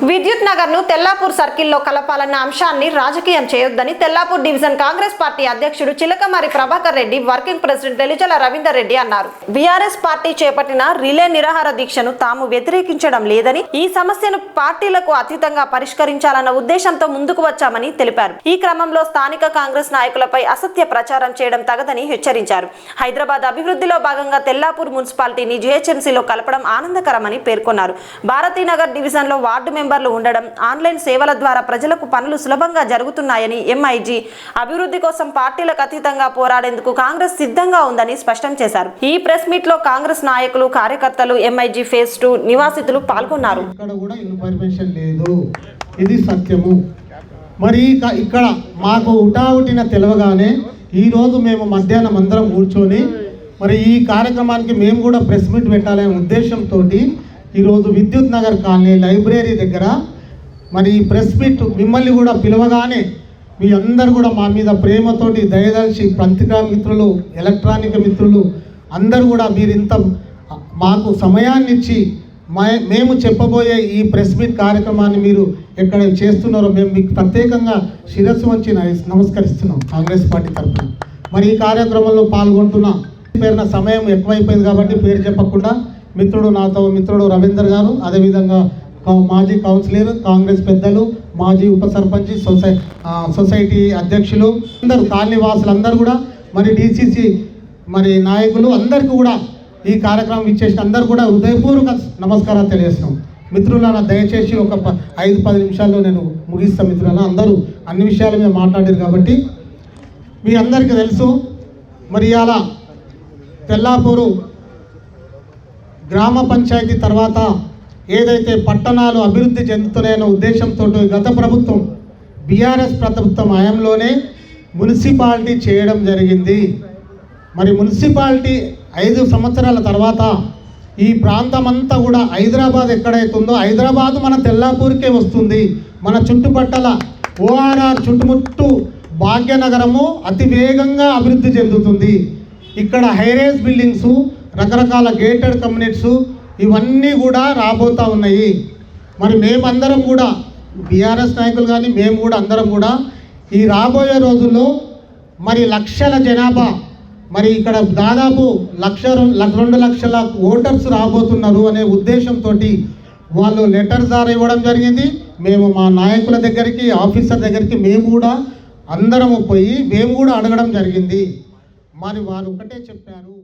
విద్యుత్ నగర్ ను తెల్లాపూర్ సర్కిల్లో కలపాలన్న అంశాన్ని రాజకీయం చేయొద్దని తెల్లాపూర్ డివిజన్ కాంగ్రెస్ పార్టీ అధ్యక్షుడు చిలకమారి ప్రభాకర్ రెడ్డి వర్కింగ్ ప్రెసిడెంట్ తెలిచల రవీందర్ రెడ్డి అన్నారు. బీఆర్ఎస్ పార్టీ చేపట్టిన రిలే నిరాహార దీక్షను తాము వ్యతిరేకించడం లేదని, ఈ సమస్యను పార్టీలకు అతీతంగా పరిష్కరించాలన్న ఉద్దేశంతో ముందుకు వచ్చామని తెలిపారు. ఈ క్రమంలో స్థానిక కాంగ్రెస్ నాయకులపై అసత్య ప్రచారం చేయడం తగదని హెచ్చరించారు. హైదరాబాద్ అభివృద్ధిలో భాగంగా తెల్లాపూర్ మున్సిపాలిటీని జీహెచ్ఎంసీలో కలపడం ఆనందకరమని పేర్కొన్నారు. భారతీనగర్ డివిజన్లో వార్డు మెంబర్లు ఉండడం, ఆన్లైన్ సేవల ద్వారా ప్రజలకు పనులు సులభంగా జరుగుతున్నాయని, ఎంఐజీ అభివృద్ధి కోసం పార్టీలకు అతీతంగా పోరాడేందుకు కాంగ్రెస్ సిద్ధంగా ఉందని స్పష్టం చేశారు. ఈ ప్రెస్ మీట్ లో కాంగ్రెస్ నాయకులు, కార్యకర్తలు, ఎంఐజీ ఫేజ్ 2 నివాసితులు పాల్గొన్నారు. ఇక్కడ కూడా ఇన్ఫర్మేషన్ లేదు, ఇది సత్యము. మరి ఇక్కడ మాకు ఉటావుటిన తెలవగానే ఈరోజు మేము మధ్యాహ్నం అందరం కూర్చొని మరి ఈ కార్యక్రమానికి మేము కూడా ప్రెస్ మీట్ పెట్టాలనే ఉద్దేశంతో ఈరోజు విద్యుత్ నగర్ కాలనీ లైబ్రరీ దగ్గర మరి ఈ ప్రెస్ మీట్ మిమ్మల్ని కూడా పిలవగానే మీ అందరు కూడా మా మీద ప్రేమతోటి దయదలిచి పత్రికా మిత్రులు, ఎలక్ట్రానిక్ మిత్రులు అందరూ కూడా మీరు ఇంత మాకు సమయాన్ని ఇచ్చి మేము చెప్పబోయే ఈ ప్రెస్ మీట్ కార్యక్రమాన్ని మీరు ఎక్కడ చేస్తున్నారో మేము మీకు ప్రత్యేకంగా శిరస్సు వంచి నమస్కరిస్తున్నాం కాంగ్రెస్ పార్టీ తరఫున. మరి ఈ కార్యక్రమంలో పాల్గొంటున్న పేరున సమయం ఎక్కువైపోయింది కాబట్టి పేరు చెప్పకుండా మిత్రుడు రవీందర్ గారు, అదేవిధంగా మాజీ కౌన్సిలర్, కాంగ్రెస్ పెద్దలు, మాజీ ఉప సర్పంచ్, సొసైటీ అధ్యక్షులు అందరూ, కాలనీ వాసులు అందరూ కూడా, మరి డిసిసి మరి నాయకులు అందరికీ కూడా ఈ కార్యక్రమం ఇచ్చేసిన అందరూ కూడా హృదయపూర్వక నమస్కారాలు తెలియజేస్తున్నాం. మిత్రులను దయచేసి ఒక 5-10 నిమిషాల్లో నేను ముగిస్తాను. మిత్రులను అందరూ అన్ని విషయాల మీద మాట్లాడారు కాబట్టి మీ అందరికీ తెలుసు. మరి అలా తెల్లాపూరు గ్రామ పంచాయతీ తర్వాత ఏదైతే పట్టణాలు అభివృద్ధి చెందుతున్నాయన్న ఉద్దేశంతో గత ప్రభుత్వం, బీఆర్ఎస్ ప్రభుత్వం హయాంలోనే మున్సిపాలిటీ చేయడం జరిగింది. మరి మున్సిపాలిటీ 5 సంవత్సరాల తర్వాత ఈ ప్రాంతం అంతా కూడా హైదరాబాద్ ఎక్కడైతుందో హైదరాబాద్ మన తెల్లాపూర్కే వస్తుంది. మన చుట్టుపక్కల ఓఆర్ఆర్ చుట్టుముట్టు భాగ్యనగరము అతి వేగంగా అభివృద్ధి చెందుతుంది. ఇక్కడ హైరేజ్ బిల్డింగ్స్, రకరకాల గేటెడ్ కమ్యూనిటీస్ ఇవన్నీ కూడా రాబోతూ ఉన్నాయి. మరి మేమందరం కూడా బీఆర్ఎస్ నాయకులు కానీ మేము కూడా అందరం కూడా ఈ రాబోయే రోజుల్లో మరి లక్షల జనాభా, మరి ఇక్కడ దాదాపు 2 లక్షల ఓటర్స్ రాబోతున్నారు అనే ఉద్దేశంతో వాళ్ళు లెటర్ ద్వారా ఇవ్వడం జరిగింది. మేము మా నాయకుల దగ్గరికి, ఆఫీసర్ దగ్గరికి మేము కూడా అందరము పోయి మేము కూడా అడగడం జరిగింది. మరి వారు ఒకటే చెప్పారు.